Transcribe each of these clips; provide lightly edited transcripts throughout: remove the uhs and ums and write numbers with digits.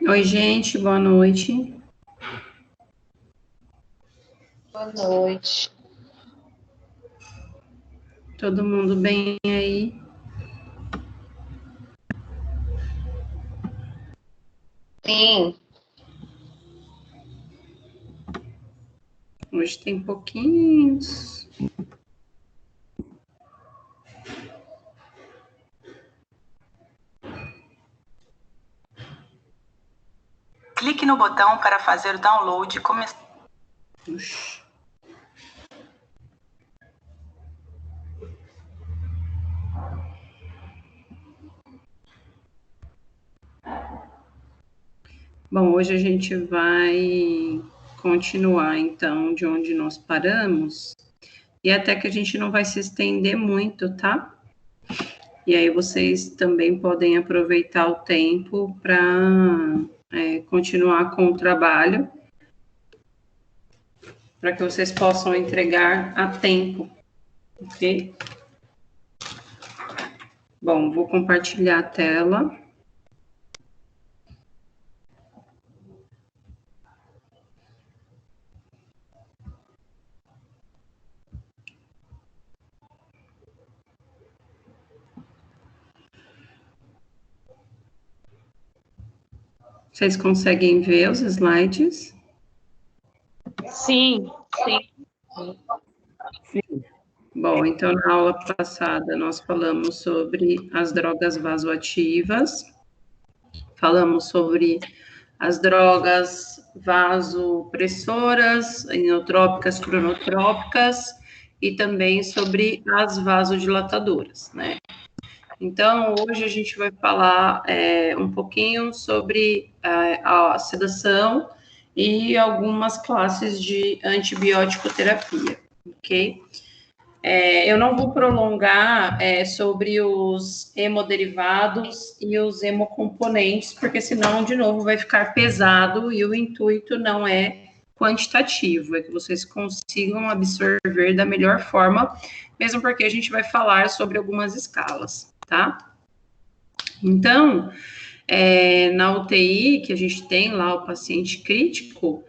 Oi, gente, boa noite. Boa noite. Todo mundo bem aí? Sim. Hoje tem pouquinhos. Clique no botão para fazer o download e começar. Bom, hoje a gente vai continuar, então, de onde nós paramos. E até que a gente não vai se estender muito, tá? E aí vocês também podem aproveitar o tempo para continuar com o trabalho, para que vocês possam entregar a tempo, ok? Bom, vou compartilhar a tela. Vocês conseguem ver os slides? Sim. Bom, então na aula passada nós falamos sobre as drogas vasoativas, falamos sobre as drogas vasopressoras, inotrópicas, cronotrópicas e também sobre as vasodilatadoras, né? Então, hoje a gente vai falar um pouquinho sobre a sedação e algumas classes de antibiótico terapia, ok? Eu não vou prolongar sobre os hemoderivados e os hemocomponentes, porque senão, de novo, vai ficar pesado e o intuito não é quantitativo, é que vocês consigam absorver da melhor forma, mesmo porque a gente vai falar sobre algumas escalas, tá? Então, na UTI, que a gente tem lá o paciente crítico,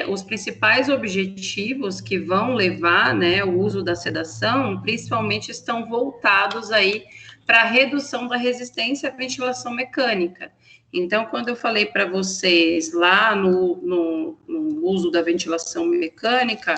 os principais objetivos que vão levar, né, o uso da sedação, principalmente estão voltados aí para a redução da resistência à ventilação mecânica. Então, quando eu falei para vocês lá no uso da ventilação mecânica,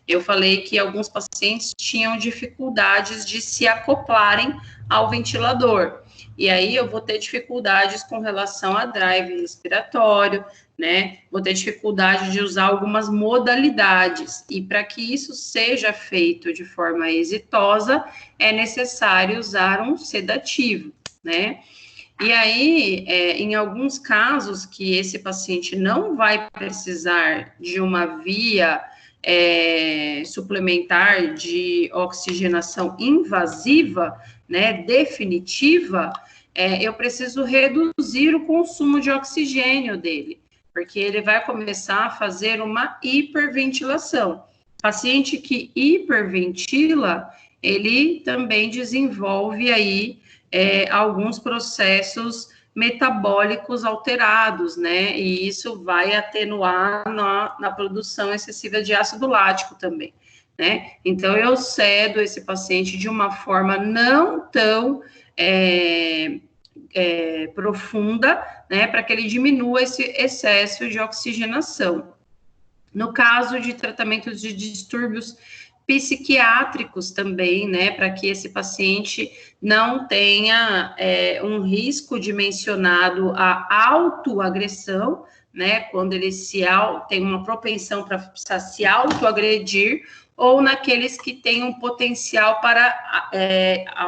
eu falei que alguns pacientes tinham dificuldades de se acoplarem ao ventilador. E aí eu vou ter dificuldades com relação a drive respiratório, né? Vou ter dificuldade de usar algumas modalidades. E para que isso seja feito de forma exitosa, é necessário usar um sedativo, né? E aí, em alguns casos que esse paciente não vai precisar de uma via suplementar de oxigenação invasiva, né, definitiva, eu preciso reduzir o consumo de oxigênio dele, porque ele vai começar a fazer uma hiperventilação. Paciente que hiperventila, ele também desenvolve aí alguns processos metabólicos alterados, né? E isso vai atenuar na produção excessiva de ácido lático também, né? Então, eu cedo esse paciente de uma forma não tão profunda, né? Para que ele diminua esse excesso de oxigenação. No caso de tratamentos de distúrbios psiquiátricos também, né, para que esse paciente não tenha um risco dimensionado à autoagressão, né, quando ele tem uma propensão para se autoagredir, ou naqueles que têm um potencial para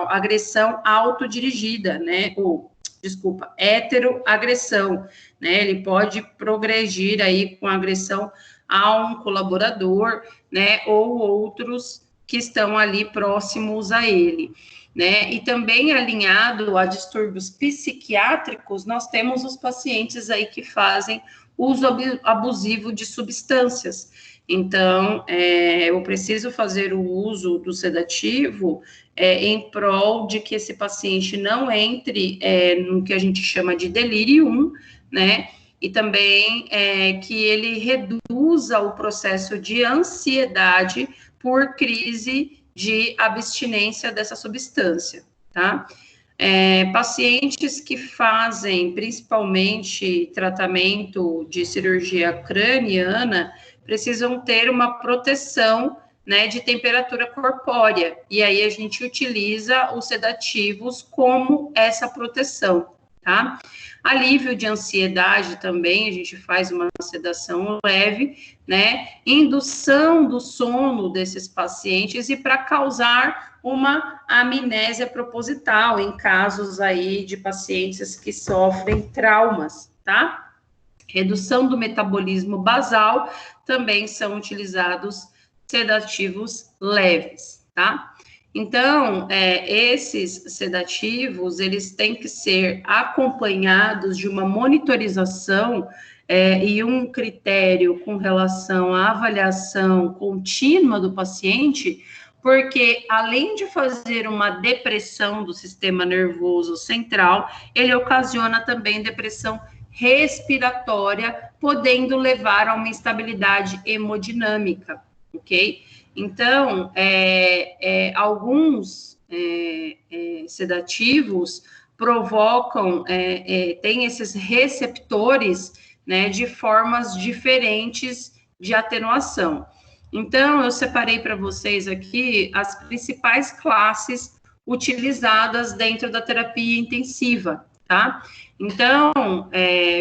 agressão autodirigida, né, heteroagressão, né, ele pode progredir aí com agressão a um colaborador, né, ou outros que estão ali próximos a ele, né, e também alinhado a distúrbios psiquiátricos, nós temos os pacientes aí que fazem uso abusivo de substâncias. Então, eu preciso fazer o uso do sedativo em prol de que esse paciente não entre no que a gente chama de delírio, né, e também que ele reduza o processo de ansiedade por crise de abstinência dessa substância, tá? Pacientes que fazem, principalmente, tratamento de cirurgia craniana, precisam ter uma proteção, né, de temperatura corpórea, e aí a gente utiliza os sedativos como essa proteção, tá? Alívio de ansiedade também, a gente faz uma sedação leve, né? Indução do sono desses pacientes e para causar uma amnésia proposital em casos aí de pacientes que sofrem traumas, tá? Redução do metabolismo basal, também são utilizados sedativos leves, tá? Então, esses sedativos, eles têm que ser acompanhados de uma monitorização e um critério com relação à avaliação contínua do paciente, porque além de fazer uma depressão do sistema nervoso central, ele ocasiona também depressão respiratória, podendo levar a uma instabilidade hemodinâmica, ok? Então, alguns sedativos provocam, tem esses receptores, né, de formas diferentes de atenuação. Então, eu separei para vocês aqui as principais classes utilizadas dentro da terapia intensiva, tá? Então,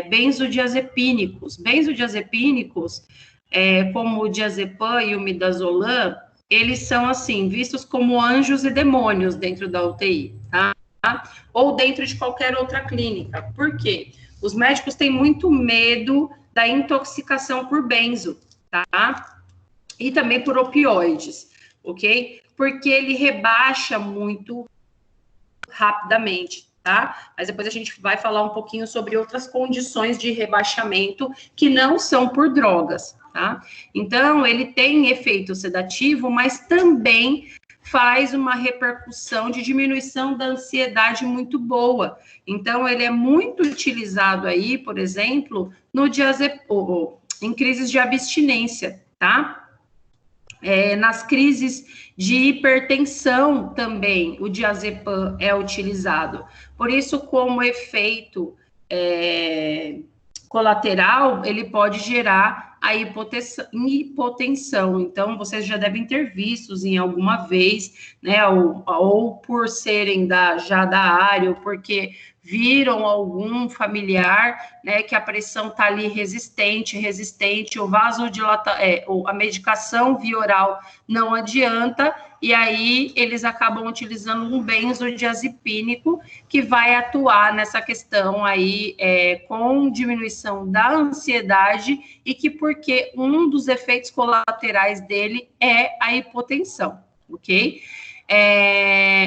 benzodiazepínicos. Benzodiazepínicos, como o diazepam e o midazolam, eles são, assim, vistos como anjos e demônios dentro da UTI, tá? Ou dentro de qualquer outra clínica. Por quê? Os médicos têm muito medo da intoxicação por benzo, tá? E também por opioides, ok? Porque ele rebaixa muito rapidamente, tá? Mas depois a gente vai falar um pouquinho sobre outras condições de rebaixamento que não são por drogas, tá? Então, ele tem efeito sedativo, mas também faz uma repercussão de diminuição da ansiedade muito boa. Então, ele é muito utilizado aí, por exemplo, no diazepam, em crises de abstinência, tá? Nas crises de hipertensão também, o diazepam é utilizado. Por isso, como efeito colateral, ele pode gerar a hipotensão. Então, vocês já devem ter visto em alguma vez, né, ou por serem já da área, ou porque viram algum familiar, né, que a pressão está ali resistente, o a medicação via oral não adianta, e aí eles acabam utilizando um benzodiazepínico que vai atuar nessa questão aí com diminuição da ansiedade e que porque um dos efeitos colaterais dele é a hipotensão, ok?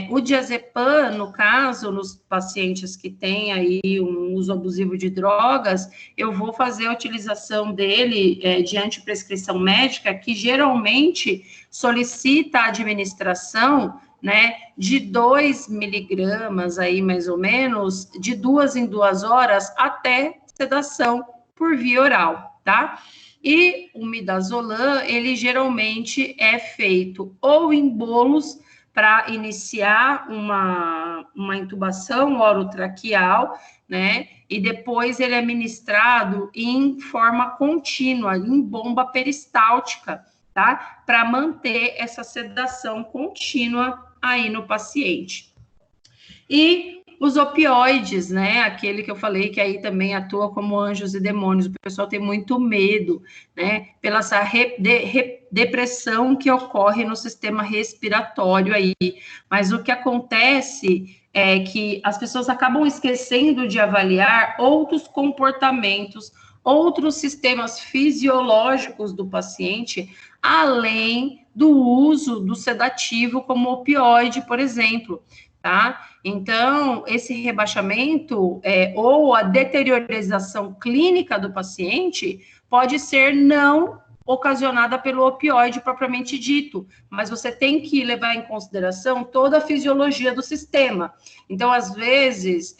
O diazepam, no caso, nos pacientes que têm aí um uso abusivo de drogas, eu vou fazer a utilização dele diante de prescrição médica, que geralmente solicita a administração, né, de 2 miligramas aí, mais ou menos, de 2 em 2 horas, até sedação por via oral, tá? E o midazolam, ele geralmente é feito ou em bolos, para iniciar uma intubação orotraqueal, né? E depois ele é ministrado em forma contínua, em bomba peristáltica, tá? Para manter essa sedação contínua aí no paciente. E os opioides, né? Aquele que eu falei que aí também atua como anjos e demônios. O pessoal tem muito medo, né? Pela essa depressão que ocorre no sistema respiratório aí. Mas o que acontece é que as pessoas acabam esquecendo de avaliar outros comportamentos, outros sistemas fisiológicos do paciente, além do uso do sedativo como opioide, por exemplo, tá? Então, esse rebaixamento ou a deteriorização clínica do paciente pode ser não ocasionada pelo opioide propriamente dito, mas você tem que levar em consideração toda a fisiologia do sistema. Então, às vezes,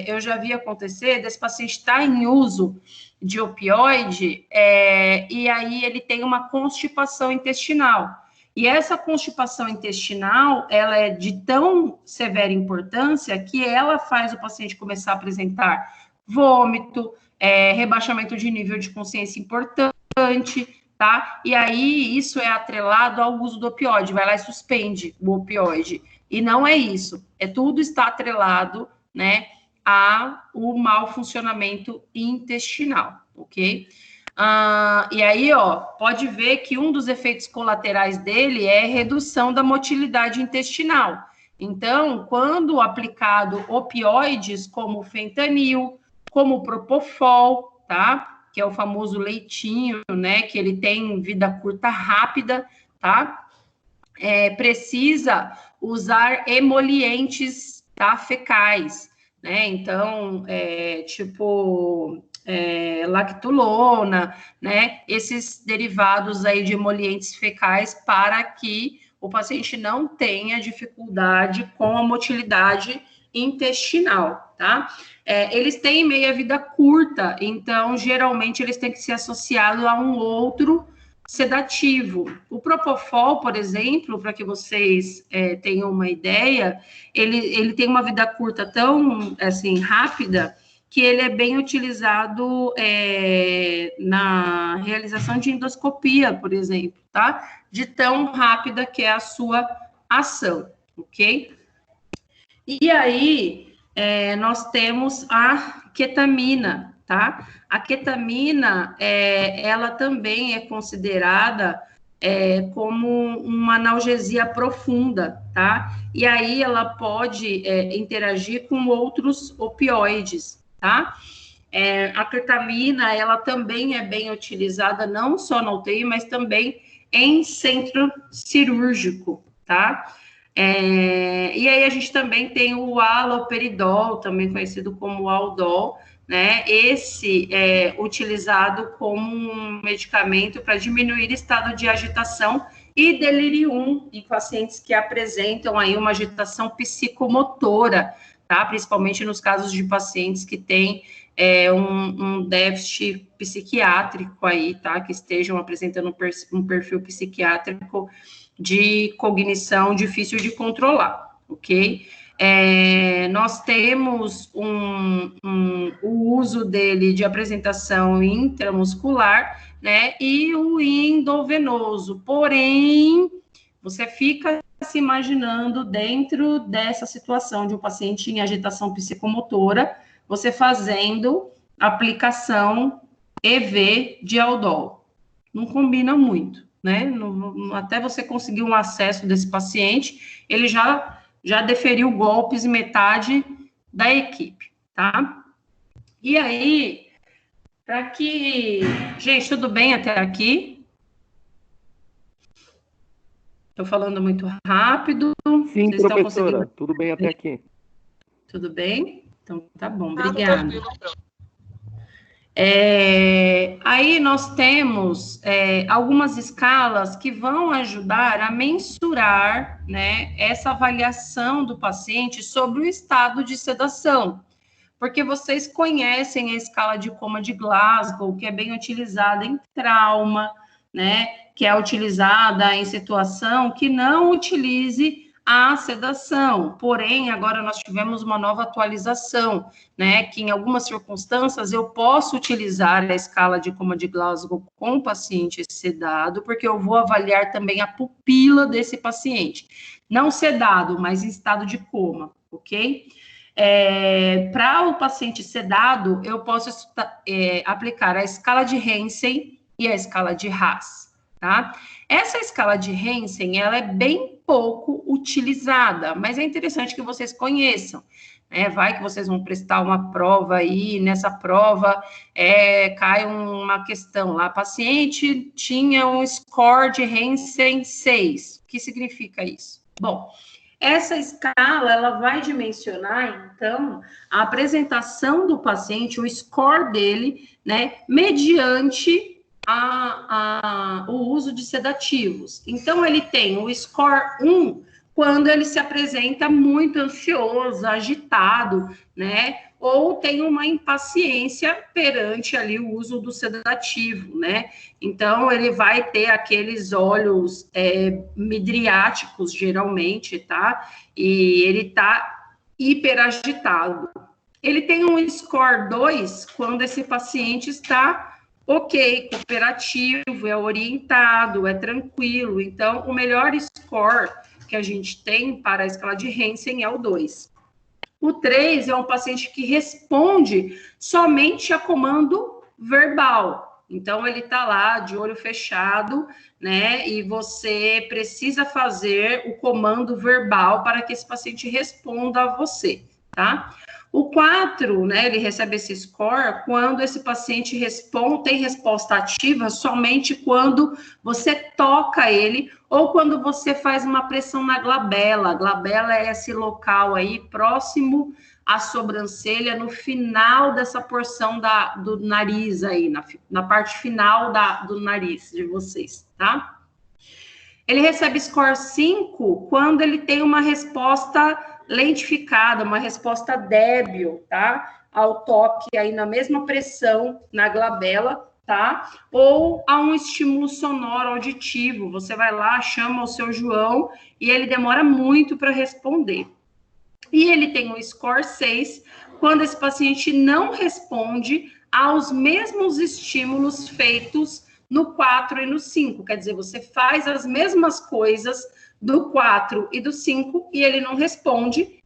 eu já vi acontecer desse paciente estar em uso de opioide, e aí ele tem uma constipação intestinal. E essa constipação intestinal, ela é de tão severa importância que ela faz o paciente começar a apresentar vômito, rebaixamento de nível de consciência importante, tá? E aí isso é atrelado ao uso do opioide, vai lá e suspende o opioide. E não é isso, tudo está atrelado, né, ao mau funcionamento intestinal, ok? E aí, ó, pode ver que um dos efeitos colaterais dele é redução da motilidade intestinal. Então, quando aplicado opioides como fentanil, como propofol, tá? Que é o famoso leitinho, né? Que ele tem vida curta rápida, tá? Precisa usar emolientes, tá? Fecais, né? Então, tipo lactulona, né? Esses derivados aí de emolientes fecais para que o paciente não tenha dificuldade com a motilidade intestinal, tá? Eles têm meia-vida curta, então, geralmente, eles têm que ser associados a um outro sedativo. O propofol, por exemplo, para que vocês tenham uma ideia, ele tem uma vida curta tão, assim, rápida, que ele é bem utilizado na realização de endoscopia, por exemplo, tá? De tão rápida que é a sua ação, ok? E aí, nós temos a ketamina, tá? A ketamina, ela também é considerada como uma analgesia profunda, tá? E aí ela pode interagir com outros opioides, tá? A ketamina, ela também é bem utilizada, não só na UTI, mas também em centro cirúrgico, tá? E aí a gente também tem o haloperidol, também conhecido como Aldol, né? Esse é utilizado como um medicamento para diminuir estado de agitação e delirium em pacientes que apresentam aí uma agitação psicomotora, tá? Principalmente nos casos de pacientes que têm um déficit psiquiátrico aí, tá? Que estejam apresentando um perfil psiquiátrico de cognição difícil de controlar, ok? Nós temos o uso dele de apresentação intramuscular, né, e o endovenoso, porém, você fica se imaginando dentro dessa situação de um paciente em agitação psicomotora, você fazendo aplicação EV de Aldol. Não combina muito, né? Até você conseguir um acesso desse paciente, ele já deferiu golpes em metade da equipe, tá? E aí, para que... Gente, tudo bem até aqui? Estou falando muito rápido. Sim, vocês professora, estão conseguindo... tudo bem até aqui. Tudo bem? Então, tá bom, obrigada. Aí nós temos algumas escalas que vão ajudar a mensurar, né, essa avaliação do paciente sobre o estado de sedação, porque vocês conhecem a escala de coma de Glasgow, que é bem utilizada em trauma, né, que é utilizada em situação que não utilize a sedação, porém, agora nós tivemos uma nova atualização, né, que em algumas circunstâncias eu posso utilizar a escala de coma de Glasgow com o paciente sedado, porque eu vou avaliar também a pupila desse paciente, não sedado, mas em estado de coma, ok? Para o paciente sedado, eu posso aplicar a escala de Hansen e a escala de Haas, tá? Essa escala de Hansen, ela é bem pouco utilizada, mas é interessante que vocês conheçam, né? Vai que vocês vão prestar uma prova aí, nessa prova cai uma questão lá, paciente tinha um score de Hansen 6, o que significa isso? Bom, essa escala, ela vai dimensionar, então, a apresentação do paciente, o score dele, né, mediante o uso de sedativos. Então, ele tem o score 1 quando ele se apresenta muito ansioso, agitado, né? Ou tem uma impaciência perante ali o uso do sedativo, né? Então, ele vai ter aqueles olhos midriáticos, geralmente, tá? E ele tá hiperagitado. Ele tem um score 2 quando esse paciente está ok, cooperativo, é orientado, é tranquilo. Então, o melhor score que a gente tem para a escala de Hansen é o 2. O 3 é um paciente que responde somente a comando verbal. Então, ele está lá de olho fechado, né? E você precisa fazer o comando verbal para que esse paciente responda a você, tá? O 4, né, ele recebe esse score quando esse paciente tem resposta ativa somente quando você toca ele ou quando você faz uma pressão na glabela. A glabela é esse local aí próximo à sobrancelha, no final dessa porção do nariz aí, na parte final do nariz de vocês, tá? Ele recebe score 5 quando ele tem uma resposta lentificada, uma resposta débil, tá? Ao toque aí na mesma pressão na glabela, tá? Ou a um estímulo sonoro auditivo. Você vai lá, chama o seu João e ele demora muito para responder. E ele tem um score 6 quando esse paciente não responde aos mesmos estímulos feitos no 4 e no 5. Quer dizer, você faz as mesmas coisas do 4 e do 5 e ele não responde.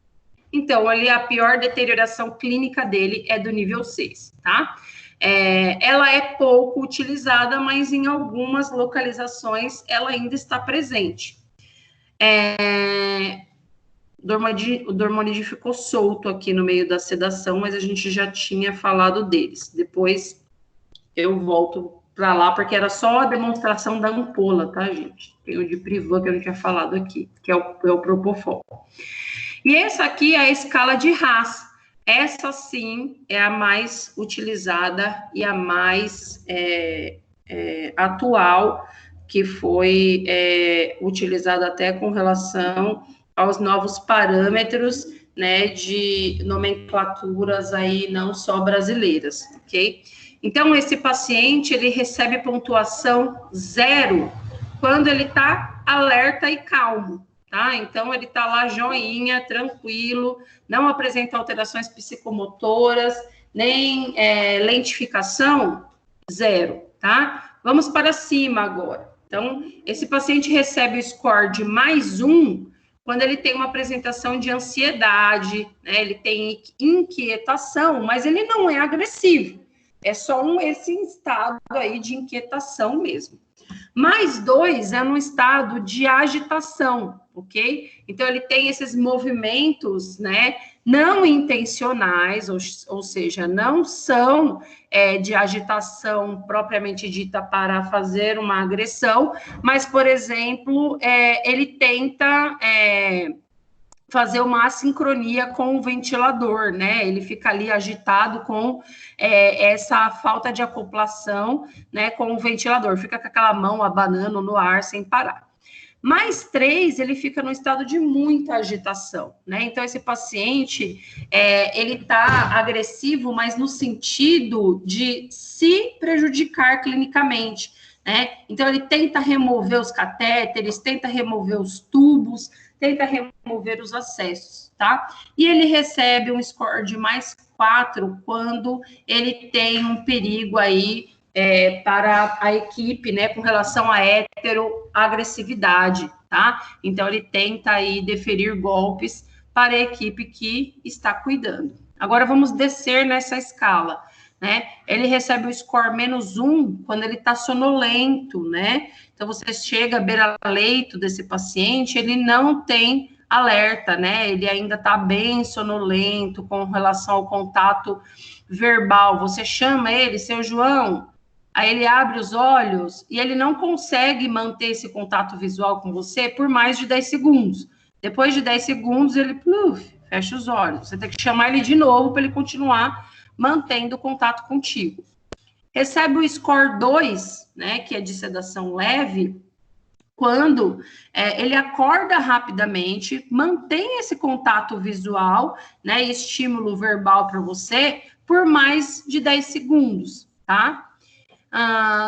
Então, ali a pior deterioração clínica dele é do nível 6, tá? Ela é pouco utilizada, mas em algumas localizações ela ainda está presente. O dormonide ficou solto aqui no meio da sedação, mas a gente já tinha falado deles. Depois eu volto para lá, porque era só a demonstração da ampola, tá, gente? Tem o de Privan que eu não tinha falado aqui, que é o Propofol. E essa aqui é a escala de Haas. Essa, sim, é a mais utilizada e a mais atual, que foi utilizada até com relação aos novos parâmetros, né, de nomenclaturas aí não só brasileiras, ok? Então, esse paciente, ele recebe pontuação 0 quando ele está alerta e calmo, tá? Então, ele está lá joinha, tranquilo, não apresenta alterações psicomotoras, nem lentificação, 0, tá? Vamos para cima agora. Então, esse paciente recebe o score de +1 quando ele tem uma apresentação de ansiedade, né? Ele tem inquietação, mas ele não é agressivo. É só esse estado aí de inquietação mesmo. +2 é num estado de agitação, ok? Então, ele tem esses movimentos, né, não intencionais, ou seja, não são de agitação propriamente dita para fazer uma agressão, mas, por exemplo, ele tenta fazer uma assincronia com o ventilador, né? Ele fica ali agitado com essa falta de acoplação, né, com o ventilador. Fica com aquela mão abanando no ar sem parar. +3, ele fica no estado de muita agitação, né? Então, esse paciente, ele tá agressivo, mas no sentido de se prejudicar clinicamente, né? Então, ele tenta remover os catéteres, tenta remover os tubos, tenta remover os acessos, tá? E ele recebe um score de +4 quando ele tem um perigo aí para a equipe, né, com relação à heteroagressividade, tá? Então, ele tenta aí deferir golpes para a equipe que está cuidando. Agora, vamos descer nessa escala, né? Ele recebe o score -1 quando ele está sonolento, né? Então, você chega à beira-leito desse paciente, ele não tem alerta, né? Ele ainda está bem sonolento com relação ao contato verbal. Você chama ele, seu João, aí ele abre os olhos e ele não consegue manter esse contato visual com você por mais de 10 segundos. Depois de 10 segundos, ele fecha os olhos. Você tem que chamar ele de novo para ele continuar mantendo o contato contigo. Recebe o score 2, né, que é de sedação leve, quando ele acorda rapidamente, mantém esse contato visual, né, estímulo verbal para você, por mais de 10 segundos, tá?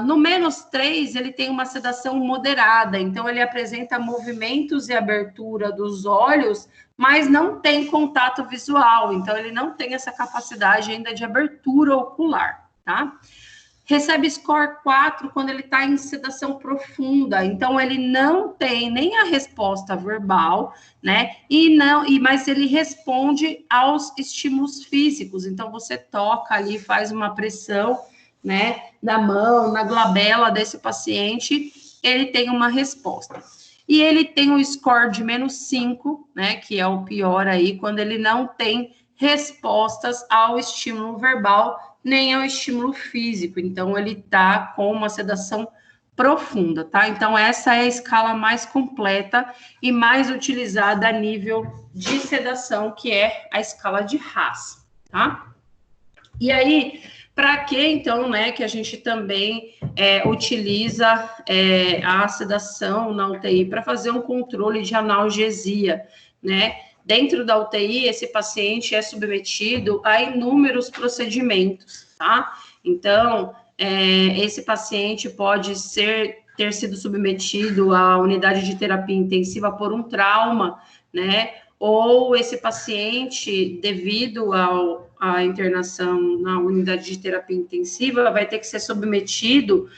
No -3, ele tem uma sedação moderada, então ele apresenta movimentos e abertura dos olhos, mas não tem contato visual, então ele não tem essa capacidade ainda de abertura ocular, tá? Recebe score 4 quando ele está em sedação profunda, então ele não tem nem a resposta verbal, né? Mas ele responde aos estímulos físicos, então você toca ali, faz uma pressão, né, na mão, na glabela desse paciente, ele tem uma resposta. E ele tem um score de -5, né, que é o pior aí, quando ele não tem respostas ao estímulo verbal, nem ao estímulo físico. Então, ele tá com uma sedação profunda, tá? Então, essa é a escala mais completa e mais utilizada a nível de sedação, que é a escala de Haas, tá? E aí, para que, então, né, que a gente também utiliza a sedação na UTI? Para fazer um controle de analgesia, né? Dentro da UTI, esse paciente é submetido a inúmeros procedimentos, tá? Então, esse paciente pode ter sido submetido à unidade de terapia intensiva por um trauma, né? Ou esse paciente, devido à internação na unidade de terapia intensiva, vai ter que ser submetido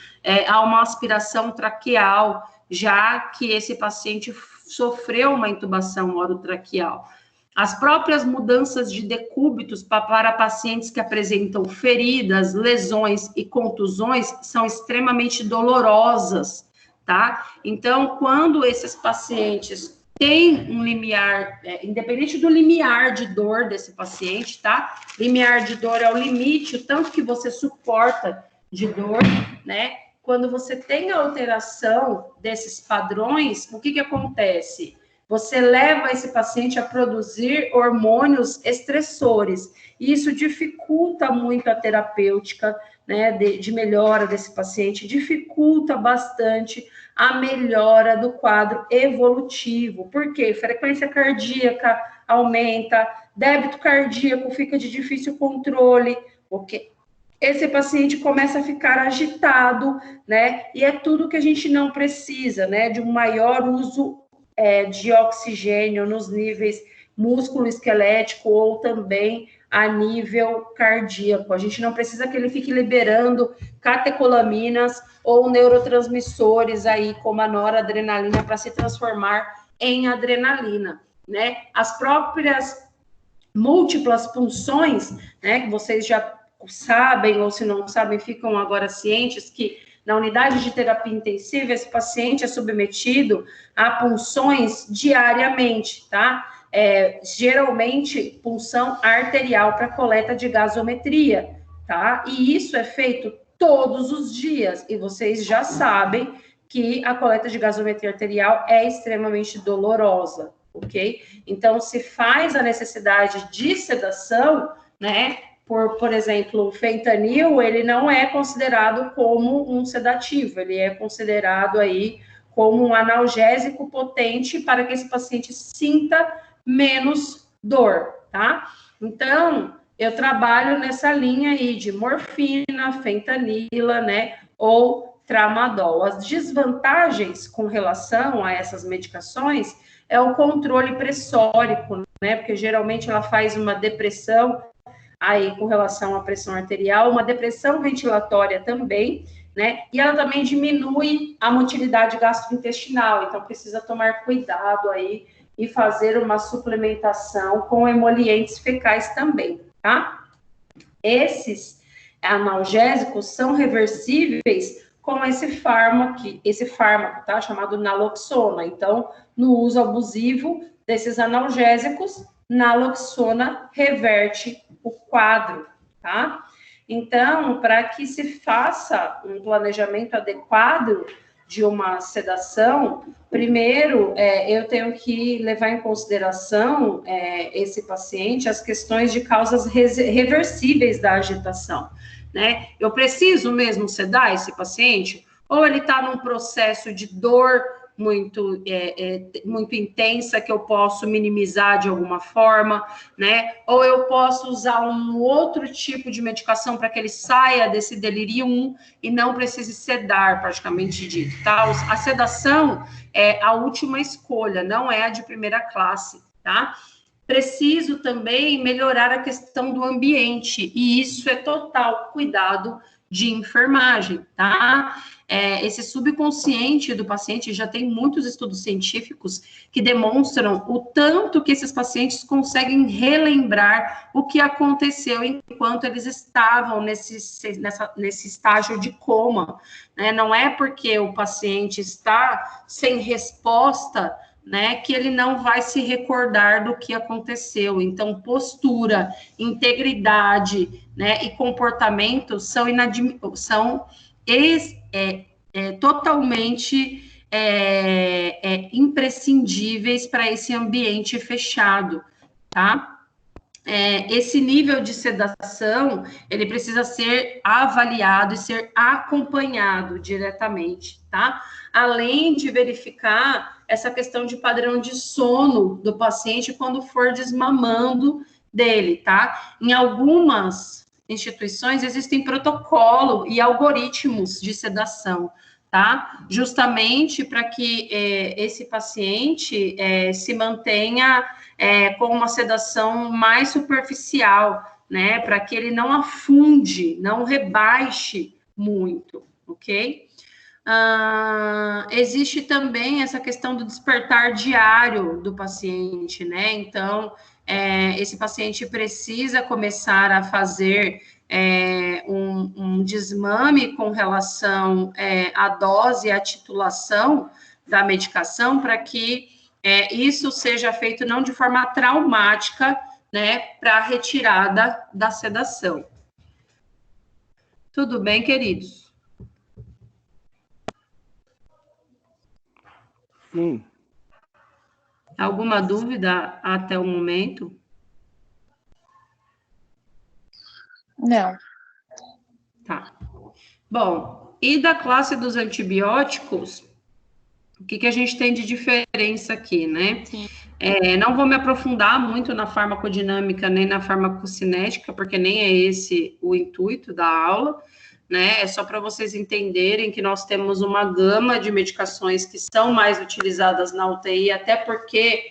a uma aspiração traqueal, já que esse paciente sofreu uma intubação orotraqueal. As próprias mudanças de decúbitos para pacientes que apresentam feridas, lesões e contusões são extremamente dolorosas, tá? Então, quando esses pacientes tem um limiar, independente do limiar de dor desse paciente, tá? Limiar de dor é o limite, o tanto que você suporta de dor, né? Quando você tem a alteração desses padrões, o que acontece? Você leva esse paciente a produzir hormônios estressores, e isso dificulta muito a terapêutica, né, de melhora desse paciente, dificulta bastante a melhora do quadro evolutivo. Por quê? Frequência cardíaca aumenta, débito cardíaco fica de difícil controle, porque esse paciente começa a ficar agitado, né? E é tudo que a gente não precisa, né? De um maior uso de oxigênio nos níveis músculo-esquelético ou também a nível cardíaco. A gente não precisa que ele fique liberando catecolaminas ou neurotransmissores aí, como a noradrenalina, para se transformar em adrenalina, né? As próprias múltiplas punções, né, que vocês já sabem, ou se não sabem, ficam agora cientes que na unidade de terapia intensiva, esse paciente é submetido a punções diariamente, tá? Geralmente, punção arterial para coleta de gasometria, tá? E isso é feito todos os dias, e vocês já sabem que a coleta de gasometria arterial é extremamente dolorosa, ok? Então, se faz a necessidade de sedação, né? Por exemplo, o fentanil, ele não é considerado como um sedativo, ele é considerado aí como um analgésico potente para que esse paciente sinta menos dor, tá? Então, eu trabalho nessa linha aí de morfina, fentanila, né, ou tramadol. As desvantagens com relação a essas medicações é o controle pressórico, né, porque geralmente ela faz uma depressão aí com relação à pressão arterial, uma depressão ventilatória também, né? E ela também diminui a motilidade gastrointestinal, então precisa tomar cuidado aí e fazer uma suplementação com emolientes fecais também, tá? Esses analgésicos são reversíveis com esse fármaco, tá? Chamado naloxona. Então, no uso abusivo desses analgésicos, naloxona reverte o quadro, tá? Então, para que se faça um planejamento adequado de uma sedação, primeiro, eu tenho que levar em consideração esse paciente, as questões de causas reversíveis da agitação, né? Eu preciso mesmo sedar esse paciente? Ou ele está num processo de dor muito intensa que eu posso minimizar de alguma forma, né? Ou eu posso usar um outro tipo de medicação para que ele saia desse delírio e não precise sedar, praticamente dito, tá? A sedação é a última escolha, não é a de primeira classe, tá? Preciso também melhorar a questão do ambiente, e isso é total cuidado de enfermagem, tá? Esse subconsciente do paciente, já tem muitos estudos científicos que demonstram o tanto que esses pacientes conseguem relembrar o que aconteceu enquanto eles estavam nesse estágio de coma, né? Não é porque o paciente está sem resposta, né, que ele não vai se recordar do que aconteceu. Então, postura, integridade, né, e comportamento são totalmente imprescindíveis para esse ambiente fechado, tá? Esse nível de sedação, ele precisa ser avaliado e ser acompanhado diretamente, tá? Além de verificar essa questão de padrão de sono do paciente quando for desmamando dele, tá? Em algumas instituições existem protocolo e algoritmos de sedação, tá? Justamente para que esse paciente se mantenha com uma sedação mais superficial, né? Para que ele não afunde, não rebaixe muito, ok? Existe também essa questão do despertar diário do paciente, né? Então, esse paciente precisa começar a fazer um desmame com relação à dose e à titulação da medicação, para que isso seja feito não de forma traumática, né, para a retirada da sedação. Tudo bem, queridos? Sim. Alguma dúvida até o momento? Não. Tá. Bom, e da classe dos antibióticos, o que a gente tem de diferença aqui, né? Não vou me aprofundar muito na farmacodinâmica nem na farmacocinética, porque nem é esse o intuito da aula, né? É só para vocês entenderem que nós temos uma gama de medicações que são mais utilizadas na UTI, até porque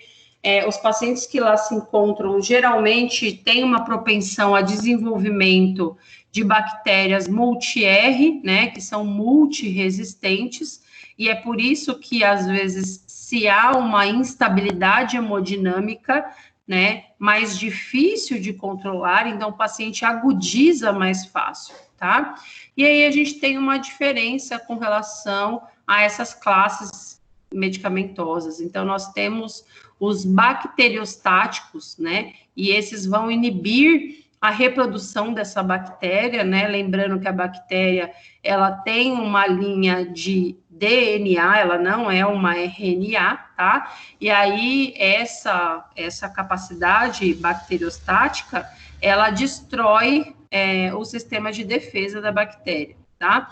os pacientes que lá se encontram geralmente têm uma propensão a desenvolvimento de bactérias multi-R, né? Que são multiresistentes, e é por isso que, às vezes, se há uma instabilidade hemodinâmica, né, mais difícil de controlar, então o paciente agudiza mais fácil, tá? E aí a gente tem uma diferença com relação a essas classes medicamentosas. Então, nós temos os bacteriostáticos, né, e esses vão inibir a reprodução dessa bactéria, né, lembrando que a bactéria, ela tem uma linha de DNA, ela não é uma RNA, tá? E aí, essa capacidade bacteriostática, ela destrói o sistema de defesa da bactéria, tá?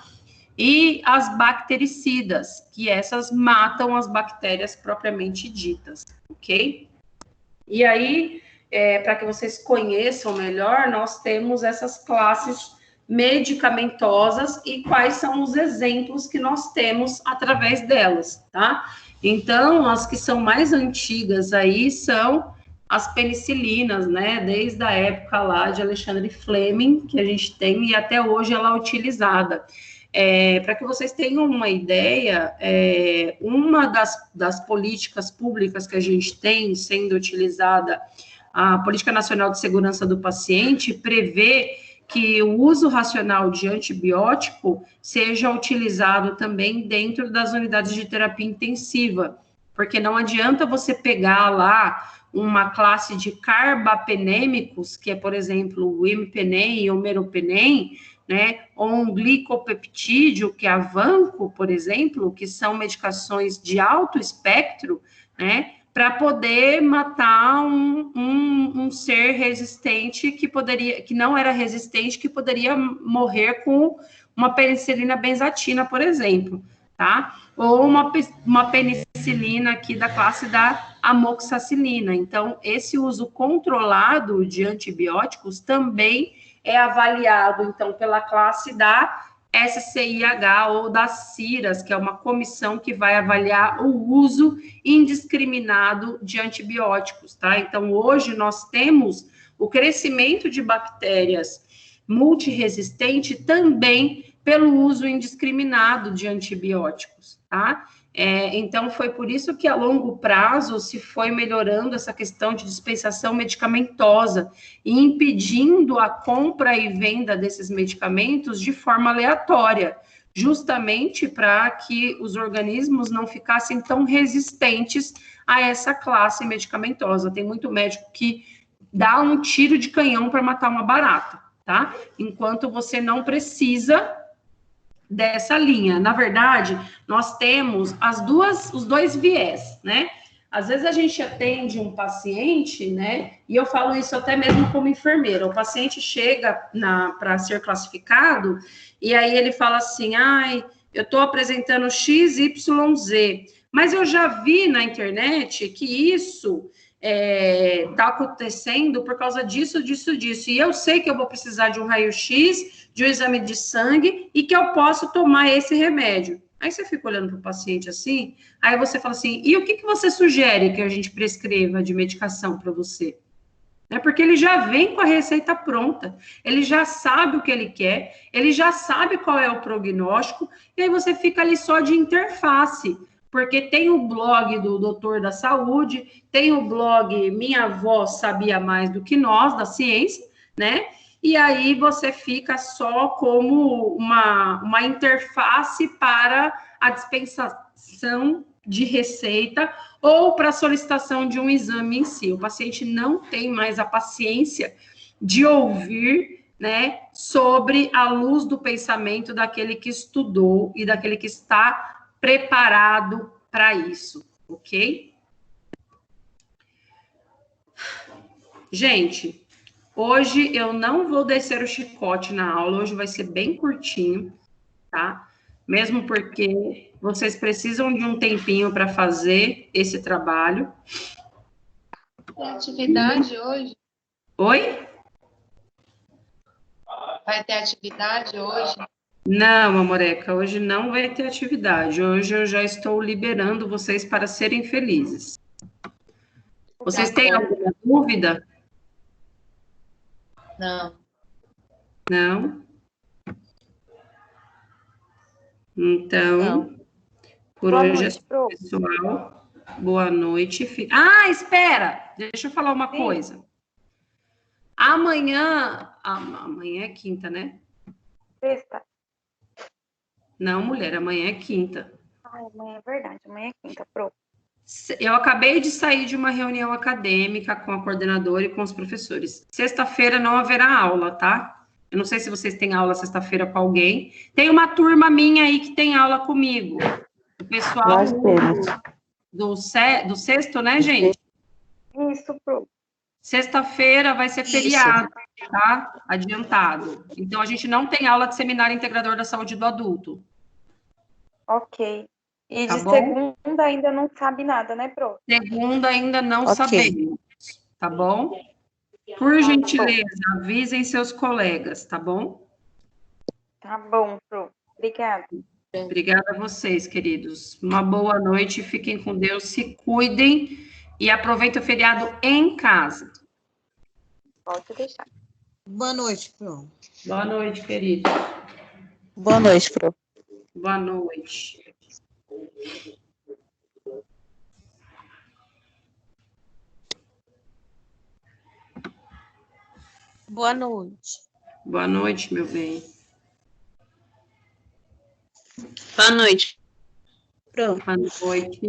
E as bactericidas, que essas matam as bactérias propriamente ditas, ok? E aí, para que vocês conheçam melhor, nós temos essas classes medicamentosas e quais são os exemplos que nós temos através delas, tá? Então, as que são mais antigas aí são as penicilinas, né? Desde a época lá de Alexandre Fleming, que a gente tem, e até hoje ela é utilizada. Para que vocês tenham uma ideia, uma das políticas públicas que a gente tem sendo utilizada, a Política Nacional de Segurança do Paciente, prevê que o uso racional de antibiótico seja utilizado também dentro das unidades de terapia intensiva, porque não adianta você pegar lá uma classe de carbapenêmicos, que é, por exemplo, o imipenem e o meropenem, né, ou um glicopeptídeo, que é a Vanco, por exemplo, que são medicações de alto espectro, né, para poder matar um ser resistente que não era resistente, que poderia morrer com uma penicilina benzatina, por exemplo, tá? ou uma penicilina aqui da classe da amoxicilina. Então, esse uso controlado de antibióticos também é avaliado, então, pela classe da SCIH ou das CIRAS, que é uma comissão que vai avaliar o uso indiscriminado de antibióticos, tá? Então, hoje nós temos o crescimento de bactérias multiresistente também pelo uso indiscriminado de antibióticos, tá? Então, foi por isso que a longo prazo se foi melhorando essa questão de dispensação medicamentosa e impedindo a compra e venda desses medicamentos de forma aleatória, justamente para que os organismos não ficassem tão resistentes a essa classe medicamentosa. Tem muito médico que dá um tiro de canhão para matar uma barata, tá? Enquanto você não precisa dessa linha. Na verdade, nós temos os dois viés, né? Às vezes a gente atende um paciente, né? E eu falo isso até mesmo como enfermeira. O paciente chega para ser classificado e aí ele fala assim: ai, eu estou apresentando XYZ, mas eu já vi na internet que isso está acontecendo por causa disso, disso, disso. E eu sei que eu vou precisar de um raio-x, de um exame de sangue e que eu posso tomar esse remédio. Aí você fica olhando para o paciente assim, aí você fala assim, e o que você sugere que a gente prescreva de medicação para você? Porque ele já vem com a receita pronta, ele já sabe o que ele quer, ele já sabe qual é o prognóstico, e aí você fica ali só de interface, porque tem o blog do Doutor da Saúde, tem o blog Minha Avó Sabia Mais do que Nós, da ciência, né? E aí você fica só como uma interface para a dispensação de receita ou para a solicitação de um exame em si. O paciente não tem mais a paciência de ouvir, né, sobre a luz do pensamento daquele que estudou e daquele que está preparado para isso, ok? Gente, hoje eu não vou descer o chicote na aula, hoje vai ser bem curtinho, tá? Mesmo porque vocês precisam de um tempinho para fazer esse trabalho. Tem atividade hoje? Oi? Vai ter atividade hoje? Não, amoreca, hoje não vai ter atividade. Hoje eu já estou liberando vocês para serem felizes. Vocês têm alguma dúvida? Não. Não? Então, Não. por Boa hoje noite, é Pro. só, pessoal. Boa noite. Ah, espera! Deixa eu falar uma Sim. coisa. Amanhã é quinta, né? Sexta. Não, mulher, amanhã é quinta. Ai, amanhã é verdade, amanhã é quinta, Pro. Eu acabei de sair de uma reunião acadêmica com a coordenadora e com os professores. Sexta-feira não haverá aula, tá? Eu não sei se vocês têm aula sexta-feira com alguém. Tem uma turma minha aí que tem aula comigo. O pessoal Nós temos. do sexto, né, gente? Isso, Pro. Sexta-feira vai ser feriado, tá? Adiantado. Então, a gente não tem aula de seminário integrador da saúde do adulto. Ok. E Tá de bom? segunda ainda não sabe nada, né, Pro? Segunda ainda não Ok. sabemos, tá bom? Por gentileza, avisem seus colegas, tá bom? Tá bom, Pro. Obrigada. Obrigada a vocês, queridos. Uma boa noite, fiquem com Deus, se cuidem e aproveitem o feriado em casa. Pode deixar. Boa noite, Pro. Boa noite, queridos. Boa noite, Pro. Boa noite. Boa noite. Boa noite, meu bem. Boa noite. Pro. Boa noite.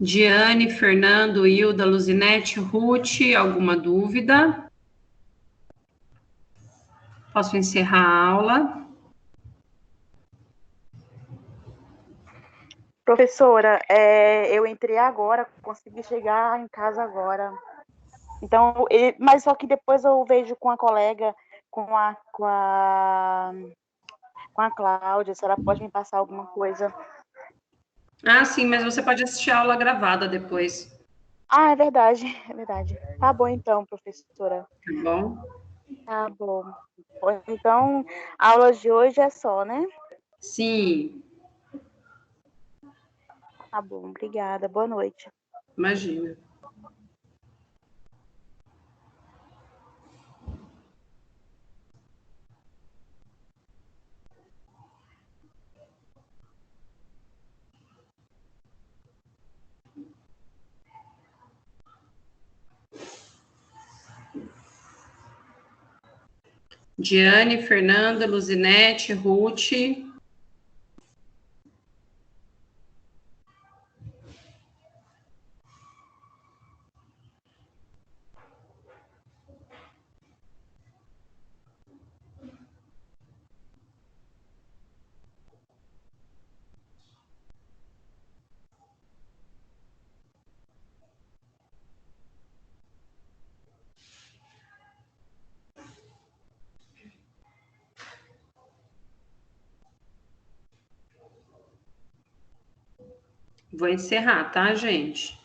Diane, Fernando, Hilda, Luzinete, Ruth, alguma dúvida? Posso encerrar a aula? Professora, eu entrei agora, consegui chegar em casa agora. Então, mas só que depois eu vejo com a colega, com a Cláudia, se ela pode me passar alguma coisa. Ah, sim, mas você pode assistir a aula gravada depois, Ah, é verdade, é verdade. Tá bom então, professora. tá bom? Tá bom. Então, a aula de hoje é só, né? Sim, Tá bom, obrigada. Boa noite. imagina. Diane, Fernanda, Luzinete, Ruth. Vou encerrar, tá, gente?